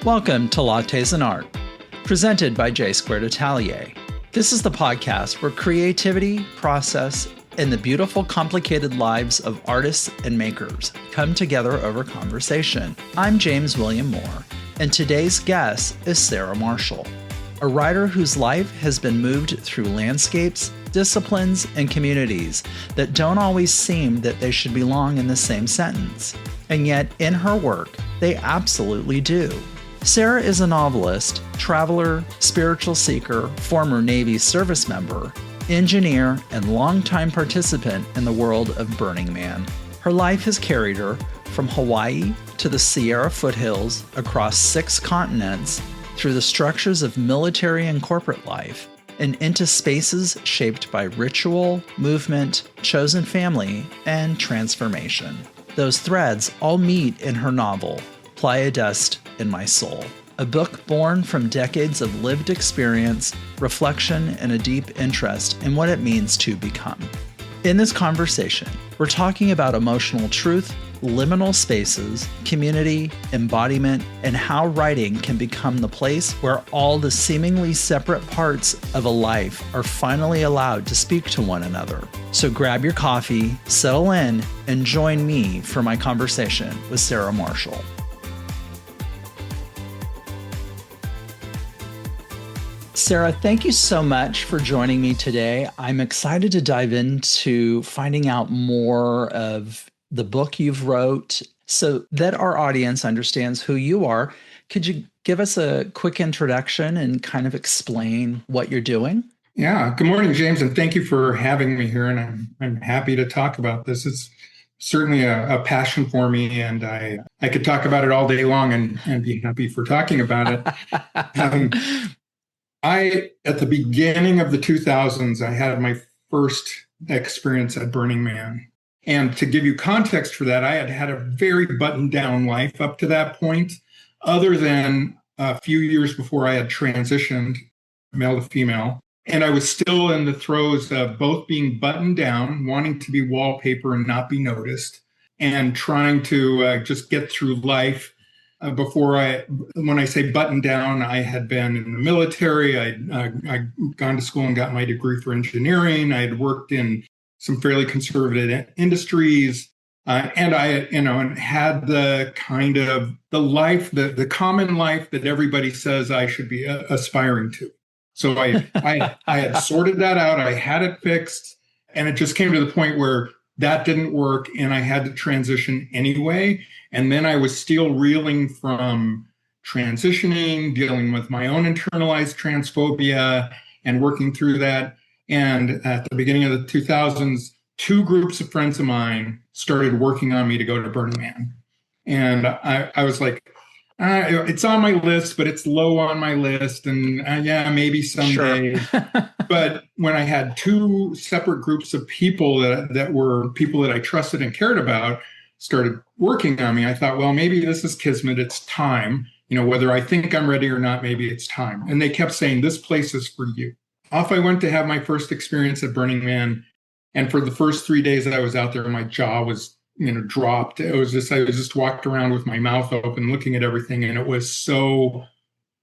Welcome to Lattes Art, presented by J Squared Atelier. This is the podcast where creativity, process, and the beautiful, complicated lives of artists and makers come together over conversation. I'm James William Moore, and today's guest is Sarah Marshall, a writer whose life has been moved through landscapes, disciplines, and communities that don't always seem that they should belong in the same sentence. And yet, in her work, they absolutely do. Sarah is a novelist, traveler, spiritual seeker, former Navy service member, engineer, and longtime participant in the world of Burning Man. Her life has carried her from Hawaii to the Sierra foothills, across 6 continents, through the structures of military and corporate life, and into spaces shaped by ritual, movement, chosen family, and transformation. Those threads all meet in her novel, Playa Dust in My Soul, a book born from decades of lived experience, reflection, and a deep interest in what it means to become. In this conversation, we're talking about emotional truth, liminal spaces, community, embodiment, and how writing can become the place where all the seemingly separate parts of a life are finally allowed to speak to one another. So grab your coffee, settle in, and join me for my conversation with Sarah Marshall. Sarah, thank you so much for joining me today. I'm excited to dive into finding out more of the book you've wrote so that our audience understands who you are. Could you give us a quick introduction and kind of explain what you're doing? Yeah. Good morning, James, and thank you for having me here. And I'm happy to talk about this. It's certainly a passion for me, and I could talk about it all day long and be happy for talking about it. At the beginning of the 2000s, I had my first experience at Burning Man. And to give you context for that, I had had a very buttoned down life up to that point, other than a few years before I had transitioned male to female. And I was still in the throes of both being buttoned down, wanting to be wallpaper and not be noticed, and trying to just get through life. When I say buttoned down, I had been in the military. I'd gone to school and got my degree for engineering. I had worked in some fairly conservative industries, and I, had the kind of the life, the common life that everybody says I should be aspiring to. So I had sorted that out. I had it fixed, and it just came to the point where that didn't work, and I had to transition anyway. And then I was still reeling from transitioning, dealing with my own internalized transphobia and working through that. And at the beginning of the 2000s, 2 groups of friends of mine started working on me to go to Burning Man. And I was like, it's on my list, but it's low on my list. And maybe someday. Sure. But when I had 2 separate groups of people that were people that I trusted and cared about started working on me, I thought, well, maybe this is kismet. It's time. Whether I think I'm ready or not, maybe it's time. And they kept saying, this place is for you. Off I went to have my first experience at Burning Man. And for the first 3 days that I was out there, my jaw was, dropped. I was just walked around with my mouth open, looking at everything. And it was so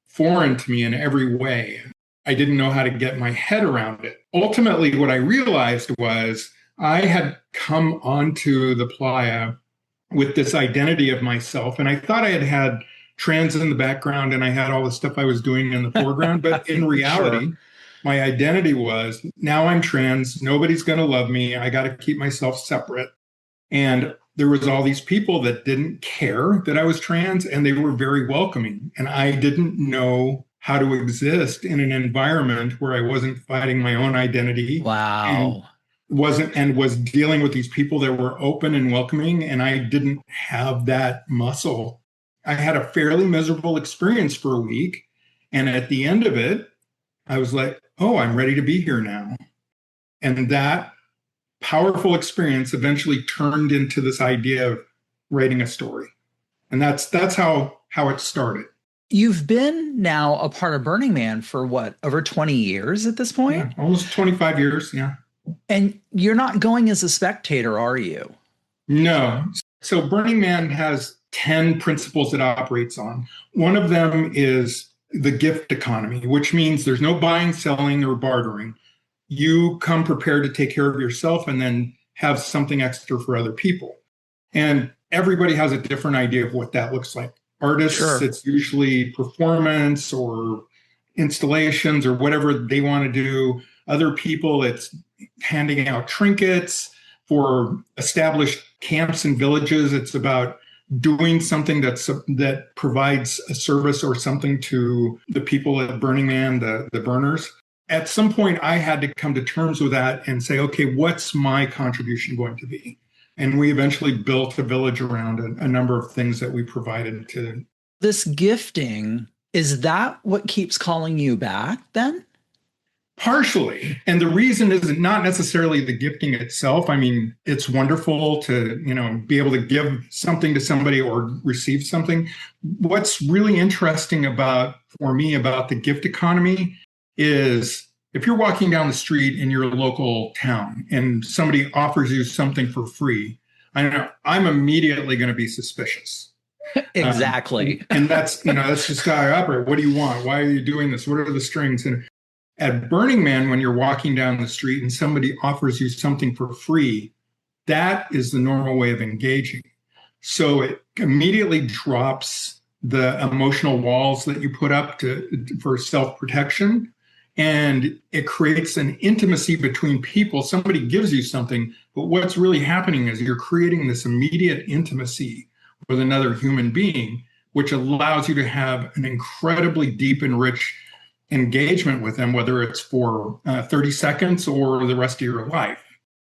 foreign to me in every way. I didn't know how to get my head around it. Ultimately, what I realized was I had come onto the playa with this identity of myself. And I thought I had trans in the background and I had all the stuff I was doing in the foreground. But in reality, sure, my identity was, now I'm trans. Nobody's going to love me. I got to keep myself separate. And there was all these people that didn't care that I was trans, and they were very welcoming. And I didn't know how to exist in an environment where I wasn't fighting my own identity. Wow. And was dealing with these people that were open and welcoming, and I didn't have that muscle. I had a fairly miserable experience for a week, and at the end of it, I was like, oh, I'm ready to be here now. And that powerful experience eventually turned into this idea of writing a story. And that's how it started. You've been now a part of Burning Man for what, over 20 years at this point? Yeah, almost 25 years, yeah. And you're not going as a spectator, are you? No. So Burning Man has 10 principles it operates on. One of them is the gift economy, which means there's no buying, selling, or bartering. You come prepared to take care of yourself and then have something extra for other people. And everybody has a different idea of what that looks like. Artists, Sure. it's usually performance or installations or whatever they want to do. Other people, it's handing out trinkets. For established camps and villages, it's about doing something that provides a service or something to the people at Burning Man, the burners. At some point, I had to come to terms with that and say, okay, what's my contribution going to be? And we eventually built a village around a number of things that we provided to. This gifting, is that what keeps calling you back then? Partially. And the reason is not necessarily the gifting itself. I mean, it's wonderful to, be able to give something to somebody or receive something. What's really interesting for me about the gift economy is if you're walking down the street in your local town and somebody offers you something for free, I'm immediately going to be suspicious. Exactly. And that's just how I operate. What do you want? Why are you doing this? What are the strings? And at Burning Man, when you're walking down the street and somebody offers you something for free, that is the normal way of engaging. So it immediately drops the emotional walls that you put up for self-protection. And it creates an intimacy between people. Somebody gives you something, but what's really happening is you're creating this immediate intimacy with another human being, which allows you to have an incredibly deep and rich engagement with them, whether it's for 30 seconds or the rest of your life.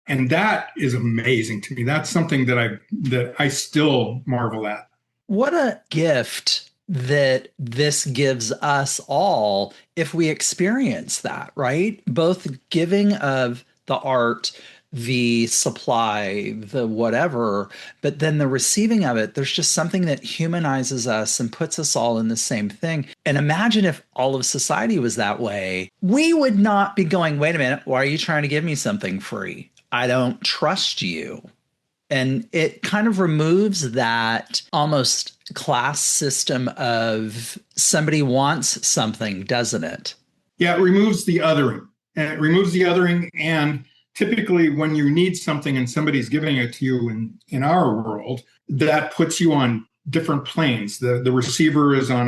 And that is amazing to me. That's something that I still marvel at. What a gift that this gives us all if we experience that, right? Both giving of the art, the supply, the whatever, but then the receiving of it, there's just something that humanizes us and puts us all in the same thing. And imagine if all of society was that way. We would not be going, wait a minute, why are you trying to give me something free? I don't trust you. And it kind of removes that almost class system of somebody wants something, doesn't it? Yeah, it removes the othering. And typically when you need something and somebody's giving it to you in our world, that puts you on different planes. The receiver is on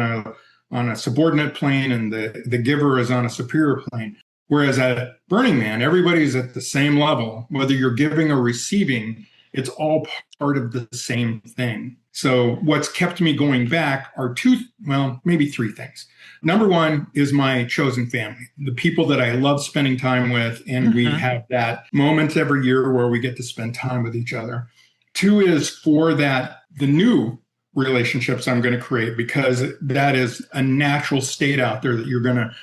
a subordinate plane and the giver is on a superior plane. Whereas at Burning Man, everybody's at the same level, whether you're giving or receiving. It's all part of the same thing. So what's kept me going back are maybe three things. Number one is my chosen family, the people that I love spending time with. And we have that moment every year where we get to spend time with each other. Two is for the new relationships I'm going to create, because that is a natural state out there that you're going to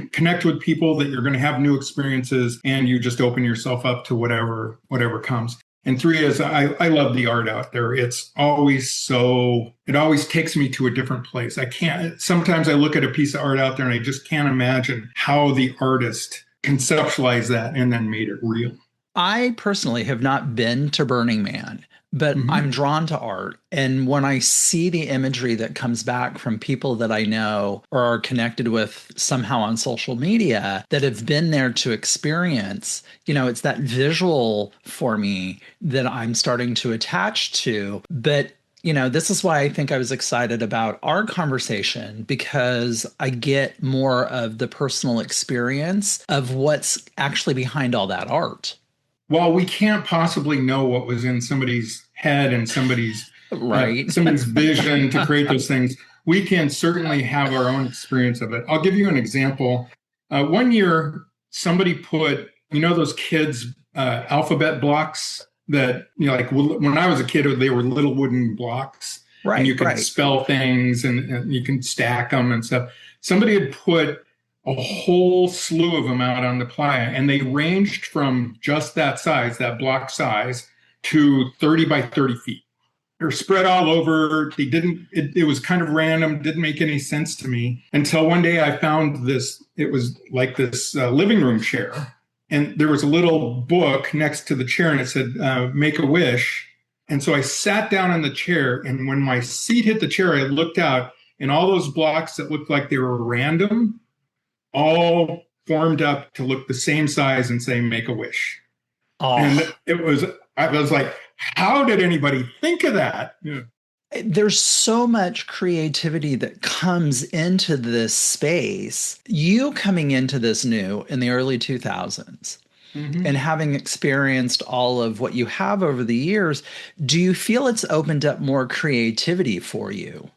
connect with people, that you're going to have new experiences, and you just open yourself up to whatever comes. And three is I love the art out there. It always takes me to a different place. Sometimes I look at a piece of art out there and I just can't imagine how the artist conceptualized that and then made it real. I personally have not been to Burning Man, but I'm drawn to art. And when I see the imagery that comes back from people that I know or are connected with somehow on social media that have been there to experience, it's that visual for me that I'm starting to attach to. But this is why I think I was excited about our conversation, because I get more of the personal experience of what's actually behind all that art. Well, we can't possibly know what was in somebody's head and somebody's vision to create those things. We can certainly have our own experience of it. I'll give you an example. One year, somebody put, those kids' alphabet blocks that, like when I was a kid, they were little wooden blocks. Right. And you could spell things and you can stack them and stuff. Somebody had put a whole slew of them out on the playa, and they ranged from just that size, that block size, to 30 by 30 feet. They're spread all over. It was kind of random, didn't make any sense to me until one day I found this. It was like this living room chair, and there was a little book next to the chair, and it said, make a wish. And so I sat down in the chair, and when my seat hit the chair, I looked out, and all those blocks that looked like they were random all formed up to look the same size and say, make a wish. And Oh, I was like, how did anybody think of that? Yeah. there's so much creativity that comes into this space. You coming into this new in the early 2000s and Mm-hmm. having experienced all of what you have over the years, do you feel it's opened up more creativity for you?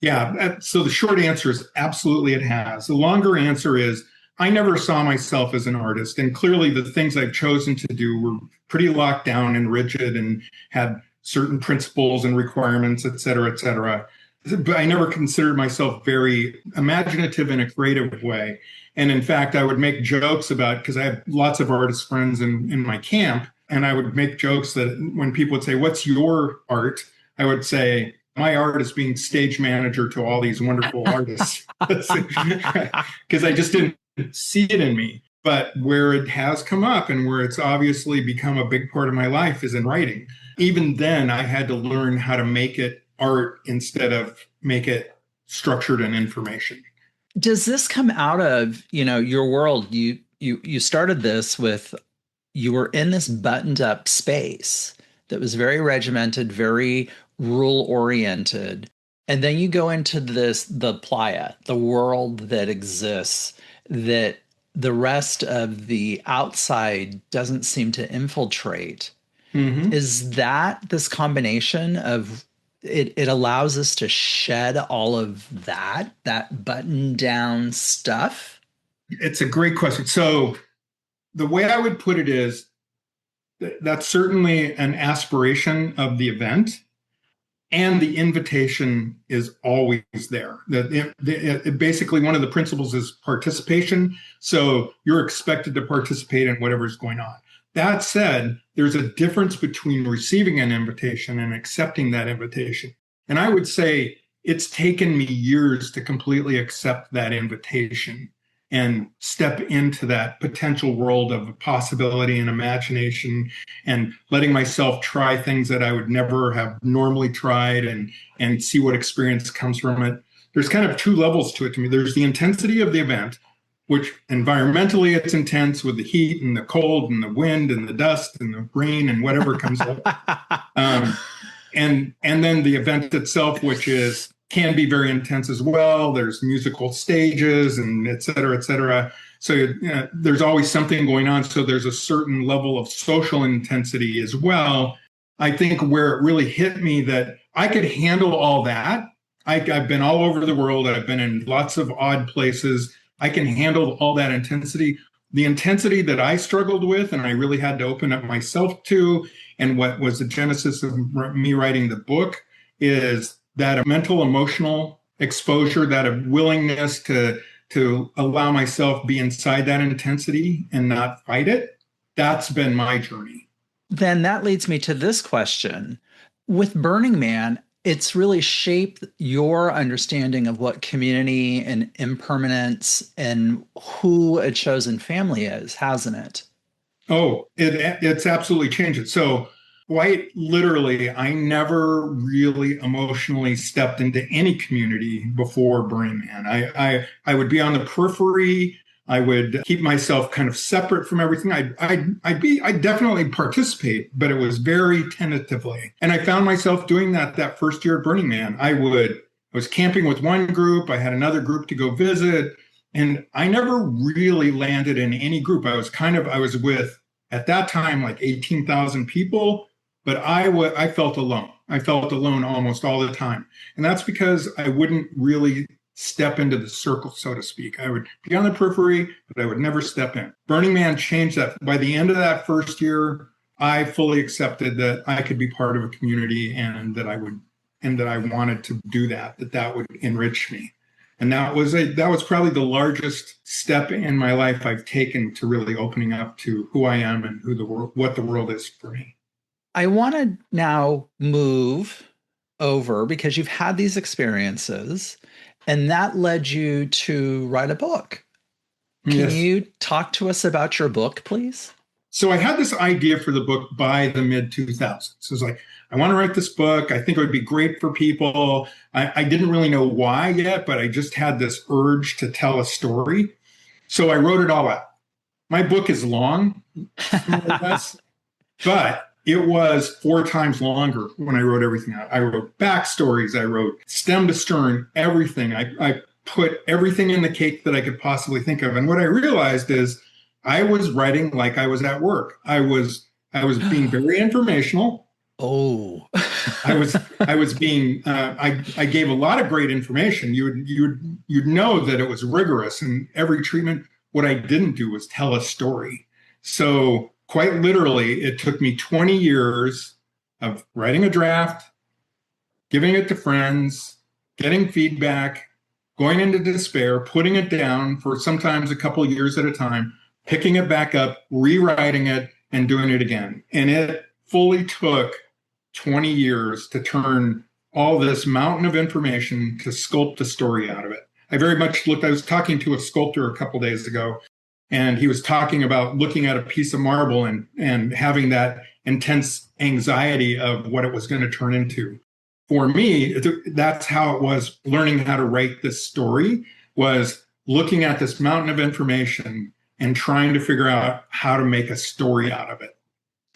Yeah. So the short answer is absolutely it has. The longer answer is I never saw myself as an artist. And clearly the things I've chosen to do were pretty locked down and rigid and had certain principles and requirements, et cetera, et cetera. But I never considered myself very imaginative in a creative way. And in fact, I would make jokes about, because I have lots of artist friends in my camp, and I would make jokes that when people would say, what's your art? I would say, my art is being stage manager to all these wonderful artists. Because I just didn't see it in me. But where it has come up and where it's obviously become a big part of my life is in writing. Even then, I had to learn how to make it art instead of make it structured and information. Does this come out of, your world? You started this with you were in this buttoned up space that was very regimented, very rule oriented. And then you go into the playa, the world that exists, that the rest of the outside doesn't seem to infiltrate. Mm-hmm. Is that this combination of it allows us to shed all of that button down stuff? It's a great question. So the way I would put it is that's certainly an aspiration of the event, and the invitation is always there. Basically, one of the principles is participation. So you're expected to participate in whatever's going on. That said, there's a difference between receiving an invitation and accepting that invitation. And I would say it's taken me years to completely accept that invitation and step into that potential world of possibility and imagination and letting myself try things that I would never have normally tried and see what experience comes from it. There's kind of two levels to it to me. There's the intensity of the event, which environmentally it's intense with the heat and the cold and the wind and the dust and the rain and whatever comes up. And then the event itself, which is can be very intense as well. There's musical stages and et cetera, et cetera. So there's always something going on. So there's a certain level of social intensity as well. I think where it really hit me that I could handle all that. I've been all over the world. I've been in lots of odd places. I can handle all that intensity. The intensity that I struggled with and I really had to open up myself to, and what was the genesis of me writing the book, is that mental, emotional exposure, that a willingness to allow myself be inside that intensity and not fight it. That's been my journey. Then that leads me to this question. With Burning Man, it's really shaped your understanding of what community and impermanence and who a chosen family is, hasn't it? Oh, it's absolutely changed it. So quite literally, I never really emotionally stepped into any community before Burning Man. I would be on the periphery. I would keep myself kind of separate from everything. I'd definitely participate, but it was very tentatively. And I found myself doing that first year at Burning Man. I was camping with one group. I had another group to go visit. And I never really landed in any group. I was with, at that time, like 18,000 people, but I felt alone. I felt alone almost all the time. And that's because I wouldn't really step into the circle, so to speak. I would be on the periphery, but I would never step in. Burning Man changed that. By the end of that first year, I fully accepted that I could be part of a community and that I wanted to do that would enrich me. And that was probably the largest step in my life I've taken to really opening up to who I am and what the world is for me. I want to now move over because you've had these experiences and that led you to write a book. Can Yes. you talk to us about your book, please? So I had this idea for the book by the mid 2000s. It was like, I want to write this book. I think it would be great for people. I didn't really know why yet, but I just had this urge to tell a story. So I wrote it all out. My book is long, more or less, but it was 4 times longer when I wrote everything out. I wrote backstories. I wrote stem to stern, everything. I put everything in the cake that I could possibly think of. And what I realized is I was writing like I was at work. I was being very informational. Oh, I was being I gave a lot of great information. You'd know that it was rigorous in every treatment. What I didn't do was tell a story. So quite literally, it took me 20 years of writing a draft, giving it to friends, getting feedback, going into despair, putting it down for sometimes a couple of years at a time, picking it back up, rewriting it, and doing it again. And it fully took 20 years to turn all this mountain of information to sculpt a story out of it. I was talking to a sculptor a couple days ago, and he was talking about looking at a piece of marble and having that intense anxiety of what it was going to turn into. For me, that's how it was learning how to write this story, was looking at this mountain of information and trying to figure out how to make a story out of it.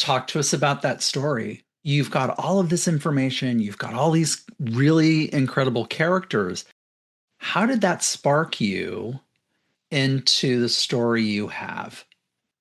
talk to us about that story. You've got all of this information. You've got all these really incredible characters. How did that spark you into the story you have?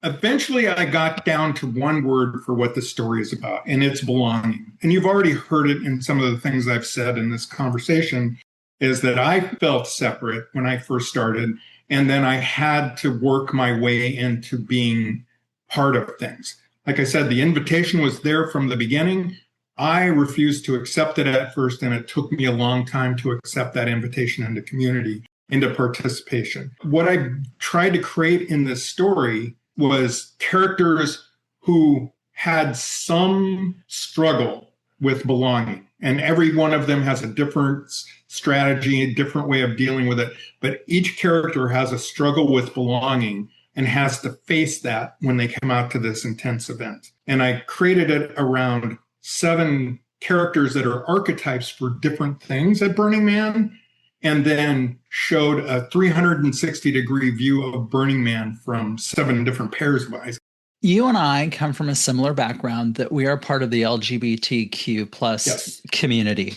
Eventually, I got down to one word for what the story is about, and it's belonging. And you've already heard it in some of the things I've said in this conversation, is that I felt separate when I first started, and then I had to work my way into being part of things. Like I said, the invitation was there from the beginning. I refused to accept it at first, and it took me a long time to accept that invitation into community, into participation. What I tried to create in this story was characters who had some struggle with belonging. And every one of them has a different strategy, a different way of dealing with it. But each character has a struggle with belonging and has to face that when they come out to this intense event. And I created it around 7 characters that are archetypes for different things at Burning Man, and then showed a 360-degree view of Burning Man from 7 different pairs of eyes. You and I come from a similar background, that we are part of the LGBTQ plus Yes. community.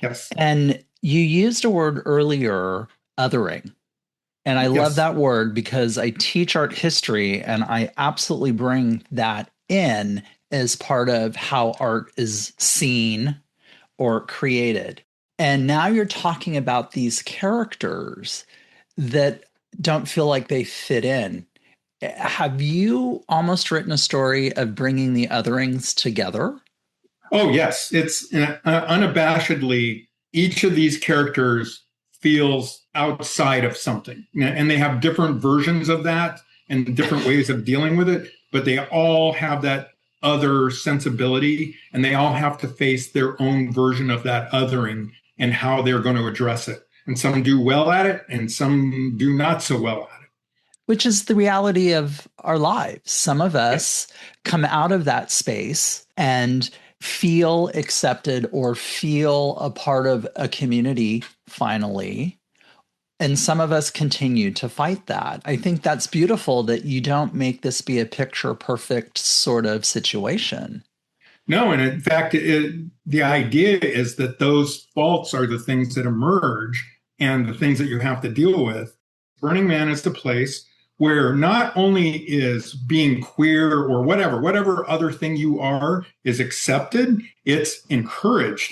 Yes. And you used a word earlier, othering. And I love Yes. that word because I teach art history, and I absolutely bring that in as part of how art is seen or created. And now you're talking about these characters that don't feel like they fit in. Have you almost written a story of bringing the otherings together? Oh, yes. It's unabashedly, each of these characters feels outside of something. And they have different versions of that and different ways of dealing with it, but they all have that other sensibility, and they all have to face their own version of that othering and how they're going to address it. And some do well at it, and some do not so well at it. Which is the reality of our lives. Some of us come out of that space and feel accepted or feel a part of a community finally. And some of us continue to fight that. I think that's beautiful that you don't make this be a picture perfect sort of situation. No, and in fact, the idea is that those faults are the things that emerge and the things that you have to deal with. Burning Man is the place where not only is being queer or whatever other thing you are is accepted, it's encouraged.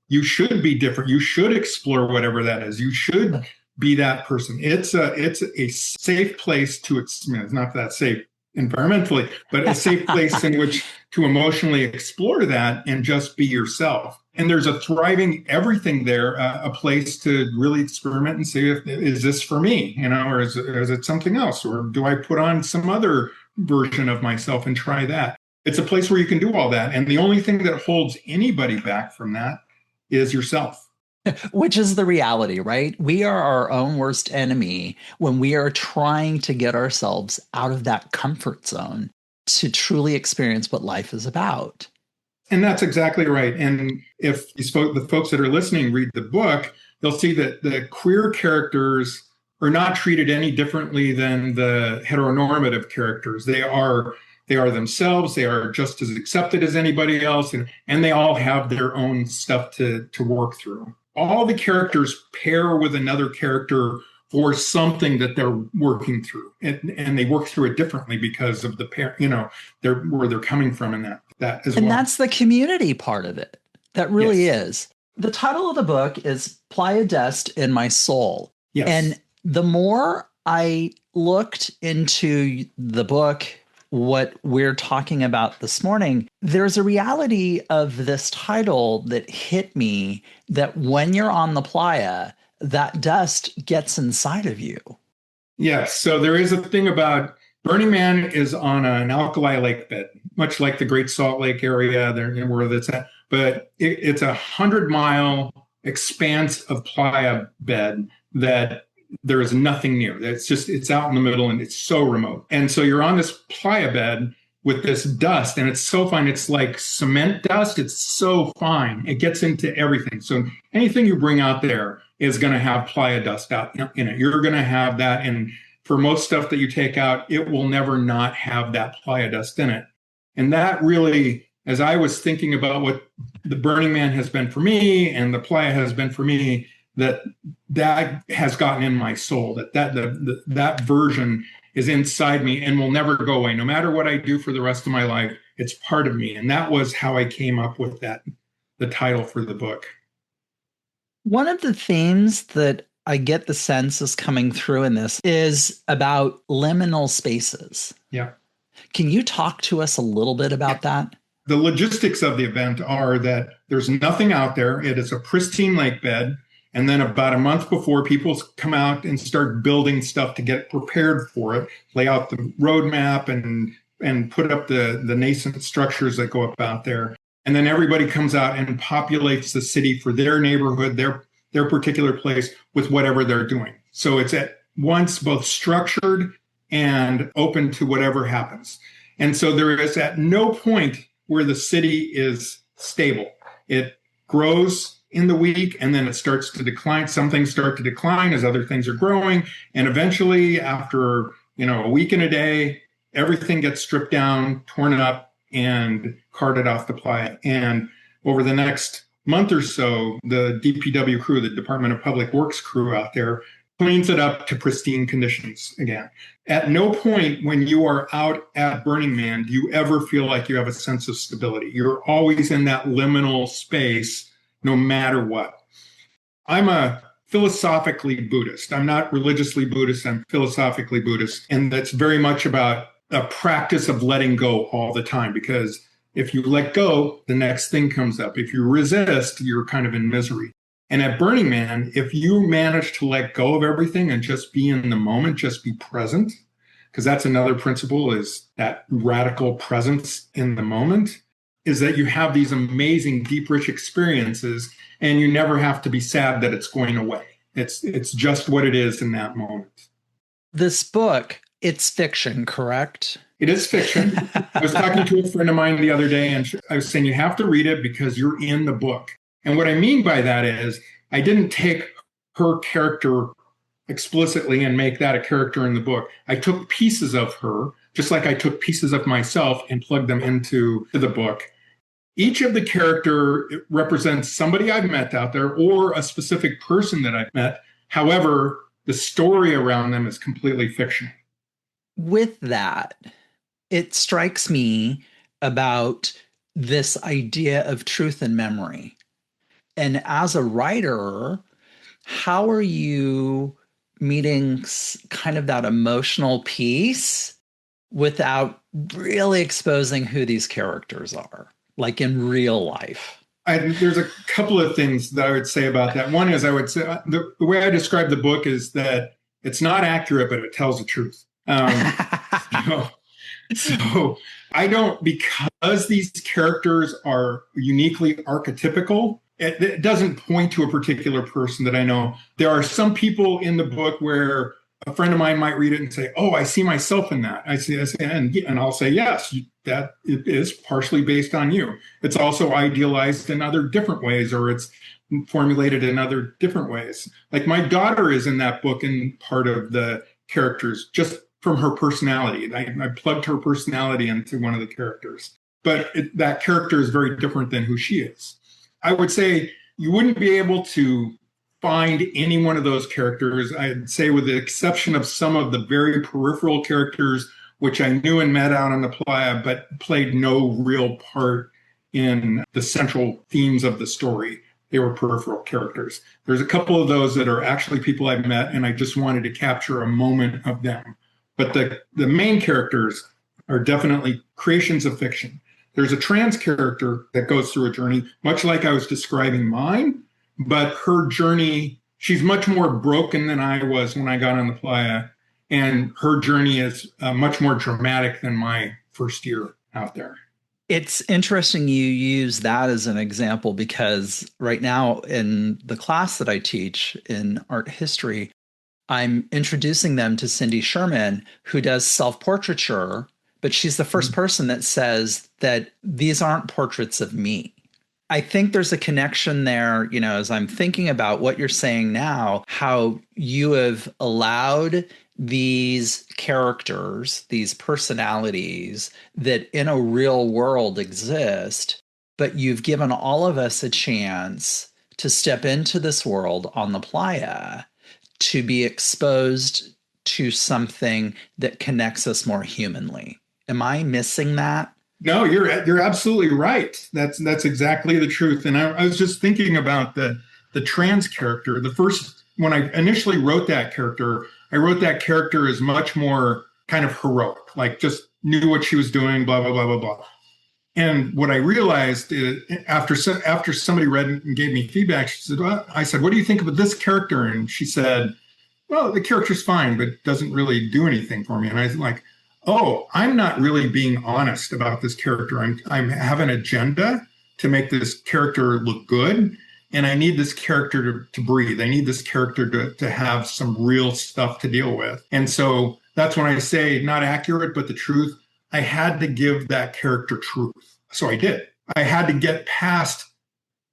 You should be different. You should explore whatever that is. You should be that person. It's a safe place to, it's not that safe environmentally, but a safe place in which to emotionally explore that and just be yourself. And there's a thriving everything there, a place to really experiment and see is this for me, or is it something else, or do I put on some other version of myself and try that? It's a place where you can do all that. And the only thing that holds anybody back from that is yourself. Which is the reality, right? We are our own worst enemy when we are trying to get ourselves out of that comfort zone to truly experience what life is about. And that's exactly right. And if the folks that are listening read the book, they'll see that the queer characters are not treated any differently than the heteronormative characters. They are themselves. They are just as accepted as anybody else, and they all have their own stuff to work through. All the characters pair with another character for something that they're working through, and they work through it differently because of the pair, where they're coming from in that as well. And that's the community part of it. That really Yes. is. The title of the book is Playa Dust in My Soul. Yes. And the more I looked into the book, what we're talking about this morning, there's a reality of this title that hit me, that when you're on the playa, that dust gets inside of you. Yes. So there is a thing about Burning Man is on an alkali lake bed, much like the Great Salt Lake area there, where that's at. But it's 100-mile expanse of playa bed that there is nothing near. It's out in the middle and it's so remote. And so you're on this playa bed with this dust, and it's so fine. It's like cement dust. It's so fine. It gets into everything. So anything you bring out there is going to have playa dust out in it. You're going to have that. And for most stuff that you take out, it will never not have that playa dust in it. And that really, as I was thinking about what the Burning Man has been for me and the playa has been for me, that has gotten in my soul, that version is inside me and will never go away. No matter what I do for the rest of my life, it's part of me. And that was how I came up with the title for the book. One of the themes that I get the sense is coming through in this is about liminal spaces. Yeah. Can you talk to us a little bit about that? The logistics of the event are that there's nothing out there. It is a pristine lake bed. And then about a month before, people come out and start building stuff to get prepared for it, lay out the roadmap and put up the nascent structures that go up out there. And then everybody comes out and populates the city for their neighborhood, their particular place with whatever they're doing. So it's at once both structured and open to whatever happens. And so there is at no point where the city is stable. It grows in the week, and then it starts to decline. Some things start to decline as other things are growing. And eventually, after a week and a day, everything gets stripped down, torn up, and carted off the playa. And over the next month or so, the DPW crew, the Department of Public Works crew out there, cleans it up to pristine conditions again. At no point when you are out at Burning Man do you ever feel like you have a sense of stability. You're always in that liminal space, no matter what. I'm a philosophically Buddhist. I'm not religiously Buddhist, I'm philosophically Buddhist. And that's very much about a practice of letting go all the time, because if you let go, the next thing comes up. If you resist, you're kind of in misery. And at Burning Man, if you manage to let go of everything and just be in the moment, just be present, because that's another principle, is that radical presence in the moment, is that you have these amazing, deep, rich experiences, and you never have to be sad that it's going away. It's just what it is in that moment. This book, it's fiction, correct? It is fiction. I was talking to a friend of mine the other day, and I was saying, you have to read it because you're in the book. And what I mean by that is I didn't take her character explicitly and make that a character in the book. I took pieces of her, just like I took pieces of myself and plugged them into the book. Each of the character represents somebody I've met out there or a specific person that I've met. However, the story around them is completely fictional. With that, it strikes me about this idea of truth and memory. And as a writer, how are you meeting kind of that emotional piece without really exposing who these characters are, like in real life? There's a couple of things that I would say about that. One is I would say the way I describe the book is that it's not accurate, but it tells the truth. So I don't, because these characters are uniquely archetypical, it doesn't point to a particular person that I know. There are some people in the book where a friend of mine might read it and say, "Oh, I see myself in that." I see, and I'll say, "Yes, that it is partially based on you. It's also idealized in other different ways, or it's formulated in other different ways. Like my daughter is in that book and part of the characters just from her personality. I plugged her personality into one of the characters, but that character is very different than who she is. I would say you wouldn't be able to find any one of those characters, I'd say, with the exception of some of the very peripheral characters, which I knew and met out on the playa, but played no real part in the central themes of the story. They were peripheral characters. There's a couple of those that are actually people I've met, and I just wanted to capture a moment of them. But the main characters are definitely creations of fiction. There's a trans character that goes through a journey, much like I was describing mine, but her journey, she's much more broken than I was when I got on the playa. And her journey is much more dramatic than my first year out there. It's interesting you use that as an example because right now in the class that I teach in art history, I'm introducing them to Cindy Sherman, who does self-portraiture, but she's the first person that says that these aren't portraits of me. I think there's a connection there, as I'm thinking about what you're saying now, how you have allowed these characters, these personalities that in a real world exist, but you've given all of us a chance to step into this world on the playa, to be exposed to something that connects us more humanly. Am I missing that? No, you're absolutely right. That's exactly the truth. And I was just thinking about the trans character. When I initially wrote that character, I wrote that character as much more kind of heroic, like just knew what she was doing, blah blah blah blah blah. And what I realized is, after somebody read and gave me feedback, she said, I said, "What do you think of this character?" And she said, "Well, the character's fine, but it doesn't really do anything for me." And I was like, oh, I'm not really being honest about this character. I have an agenda to make this character look good. And I need this character to breathe. I need this character to have some real stuff to deal with. And so that's when I say not accurate, but the truth. I had to give that character truth. So I did. I had to get past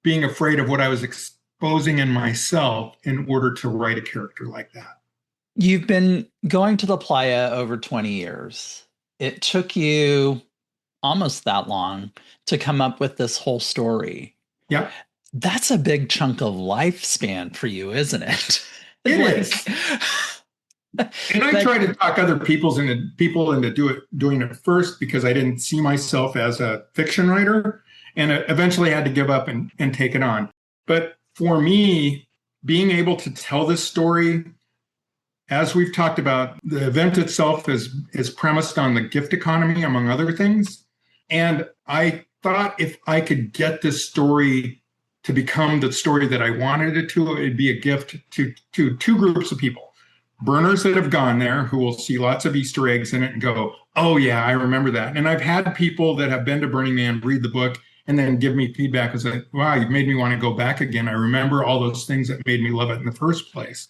being afraid of what I was exposing in myself in order to write a character like that. You've been going to the playa over 20 years. It took you almost that long to come up with this whole story. Yeah. That's a big chunk of lifespan for you, isn't it? It is. And I try to talk other people into doing it first because I didn't see myself as a fiction writer, and eventually had to give up and take it on. But for me, being able to tell this story, as we've talked about, the event itself is premised on the gift economy, among other things. And I thought if I could get this story to become the story that I wanted it to, it'd be a gift to two groups of people. Burners that have gone there who will see lots of Easter eggs in it and go, oh yeah, I remember that. And I've had people that have been to Burning Man read the book and then give me feedback and say, wow, you've made me want to go back again. I remember all those things that made me love it in the first place.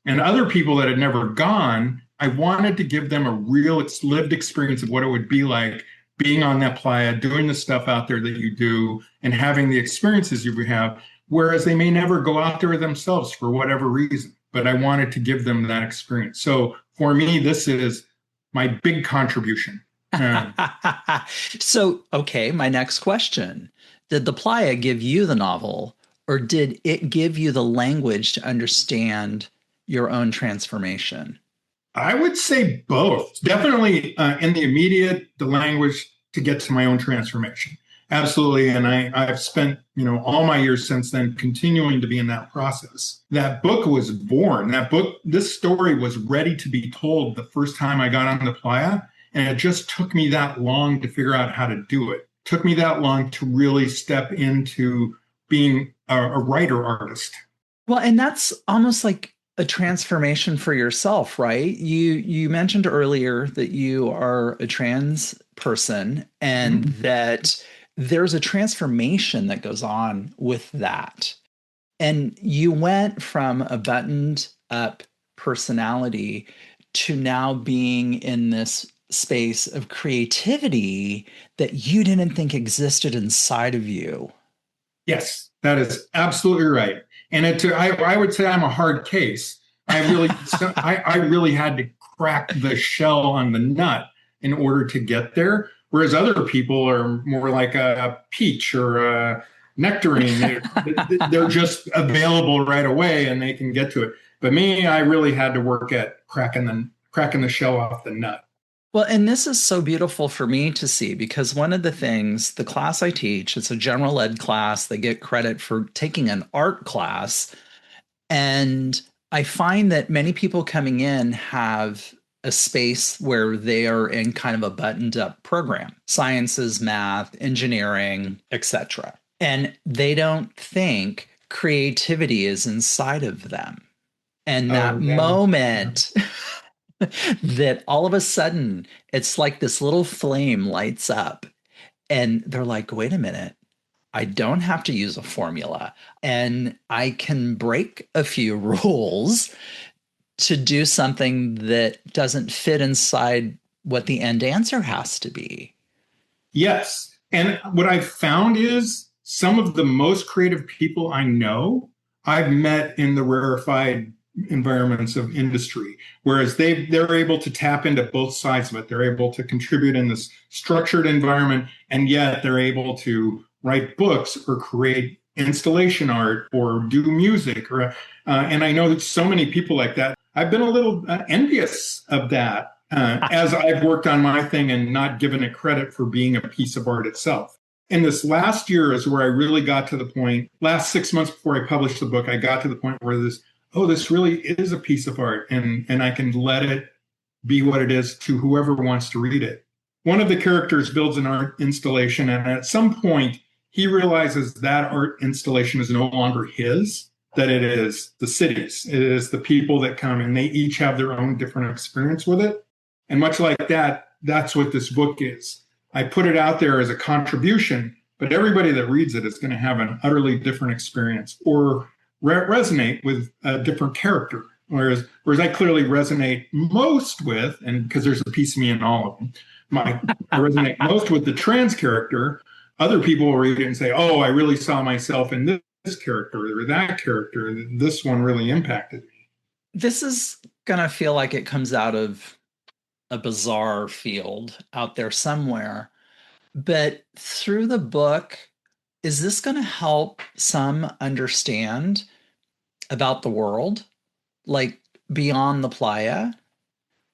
And other people that had never gone, I wanted to give them a real lived experience of what it would be like being on that playa, doing the stuff out there that you do, and having the experiences you have, whereas they may never go out there themselves for whatever reason. But I wanted to give them that experience. So for me, this is my big contribution. So, okay, my next question. Did the playa give you the novel, or did it give you the language to understand your own transformation? I would say both. Definitely in the immediate, the language to get to my own transformation. Absolutely. And I've spent, all my years since then continuing to be in that process. That book was born. This story was ready to be told the first time I got on the playa. And it just took me that long to figure out how to do it. It took me that long to really step into being a writer artist. Well, and that's almost like a transformation for yourself, right? You mentioned earlier that you are a trans person and that there's a transformation that goes on with that. And you went from a buttoned up personality to now being in this space of creativity that you didn't think existed inside of you. Yes, that is absolutely right. And I would say I'm a hard case. I really had to crack the shell on the nut in order to get there. Whereas other people are more like a peach or a nectarine. They're just available right away and they can get to it. But me, I really had to work at cracking the shell off the nut. Well, and this is so beautiful for me to see because one of the things, the class I teach, it's a general ed class. They get credit for taking an art class. And I find that many people coming in have a space where they are in kind of a buttoned up program, sciences, math, engineering, etc. And they don't think creativity is inside of them. And that Oh, yeah. moment that all of a sudden it's like this little flame lights up and they're like, wait a minute, I don't have to use a formula and I can break a few rules to do something that doesn't fit inside what the end answer has to be. Yes. And what I've found is some of the most creative people I know, I've met in the rarefied environments of industry, whereas they're able to tap into both sides of it. They're able to contribute in this structured environment, and yet they're able to write books or create installation art or do music. And I know that so many people like that. I've been a little envious of that as I've worked on my thing and not given it credit for being a piece of art itself. And this last year is where I really got to the point, last 6 months before I published the book, I got to the point where this really is a piece of art and I can let it be what it is to whoever wants to read it. One of the characters builds an art installation, and at some point, he realizes that art installation is no longer his, that it is the city's. It is the people that come, and they each have their own different experience with it. And much like that, that's what this book is. I put it out there as a contribution, but everybody that reads it is going to have an utterly different experience or resonate with a different character. Whereas I clearly resonate most with, and because there's a piece of me in all of them, I resonate most with the trans character. Other people will read it and say, oh, I really saw myself in this character or that character. This one really impacted me. This is going to feel like it comes out of a bizarre field out there somewhere. But through the book, is this going to help some understand about the world, like beyond the playa?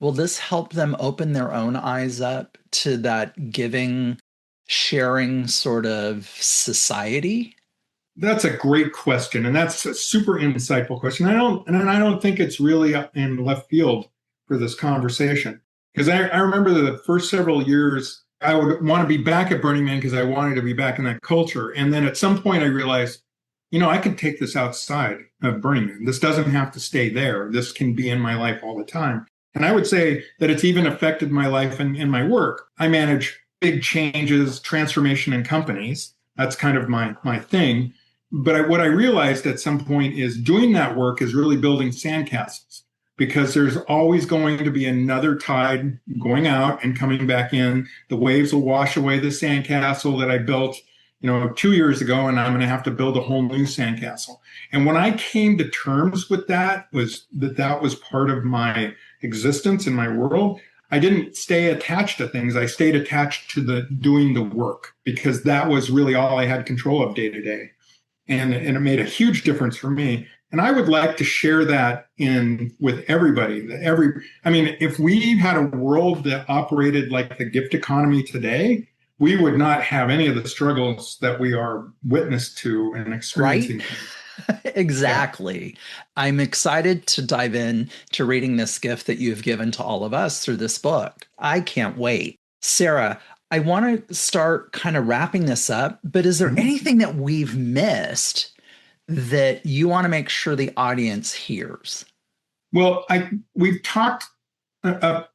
Will this help them open their own eyes up to that giving, sharing sort of society? That's a great question, and that's a super insightful question. I don't think it's really up in left field for this conversation, because I remember the first several years I would want to be back at Burning Man because I wanted to be back in that culture, and then at some point I realized, I can take this outside of Burning Man. This doesn't have to stay there. This can be in my life all the time, and I would say that it's even affected my life and in my work. I manage big changes, transformation in companies. That's kind of my thing. But what I realized at some point is doing that work is really building sandcastles, because there's always going to be another tide going out and coming back in. The waves will wash away the sandcastle that I built, 2 years ago, and I'm going to have to build a whole new sandcastle. And when I came to terms with that was part of my existence in my world. I didn't stay attached to things. I stayed attached to doing the work, because that was really all I had control of day to day. And it made a huge difference for me. And I would like to share that with everybody. If we had a world that operated like the gift economy today, we would not have any of the struggles that we are witness to and experiencing. Right? Exactly. Yeah. I'm excited to dive in to reading this gift that you've given to all of us through this book. I can't wait. Sarah, I want to start kind of wrapping this up, but is there anything that we've missed that you want to make sure the audience hears? Well, we've talked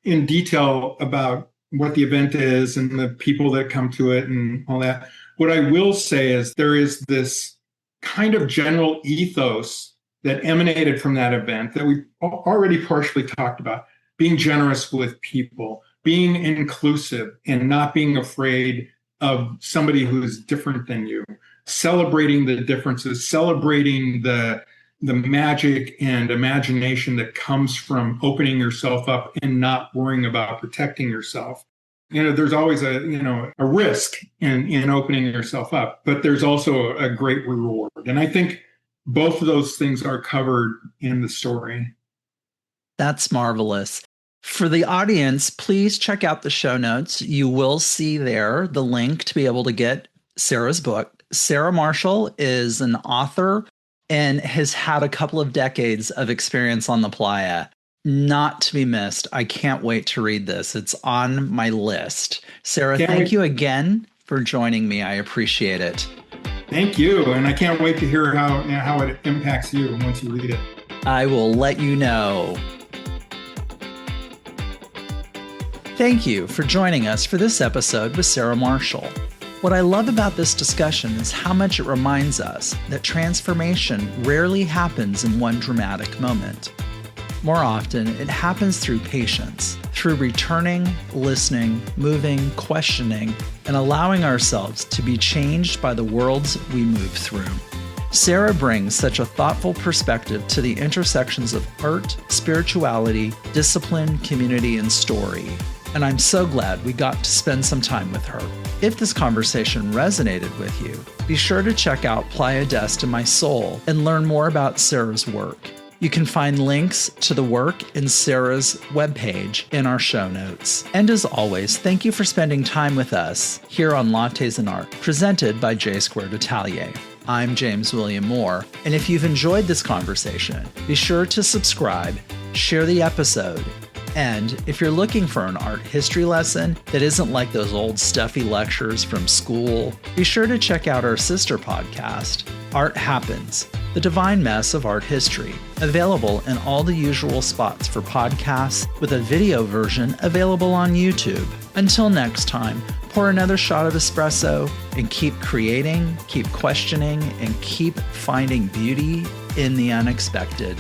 in detail about what the event is and the people that come to it and all that. What I will say is there is this kind of general ethos that emanated from that event that we've already partially talked about, being generous with people, being inclusive and not being afraid of somebody who is different than you, celebrating the differences, celebrating the magic and imagination that comes from opening yourself up and not worrying about protecting yourself. There's always a risk in opening yourself up, but there's also a great reward. And I think both of those things are covered in the story. That's marvelous. For the audience, please check out the show notes. You will see there the link to be able to get Sarah's book. Sarah Marshall is an author and has had a couple of decades of experience on the playa. Not to be missed. I can't wait to read this. It's on my list. Sarah, thank you again for joining me. I appreciate it. Thank you. And I can't wait to hear how it impacts you once you read it. I will let you know. Thank you for joining us for this episode with Sarah Marshall. What I love about this discussion is how much it reminds us that transformation rarely happens in one dramatic moment. More often, it happens through patience, through returning, listening, moving, questioning, and allowing ourselves to be changed by the worlds we move through. Sarah brings such a thoughtful perspective to the intersections of art, spirituality, discipline, community, and story. And I'm so glad we got to spend some time with her. If this conversation resonated with you, be sure to check out Playa Dust and My Soul and learn more about Sarah's work. You can find links to the work in Sarah's webpage in our show notes. And as always, thank you for spending time with us here on Lattes Art, presented by J Squared Atelier. I'm James William Moore, and if you've enjoyed this conversation, be sure to subscribe, share the episode, and if you're looking for an art history lesson that isn't like those old stuffy lectures from school, be sure to check out our sister podcast, Art Happens, the divine mess of art history, available in all the usual spots for podcasts, with a video version available on YouTube. Until next time, pour another shot of espresso and keep creating, keep questioning, and keep finding beauty in the unexpected.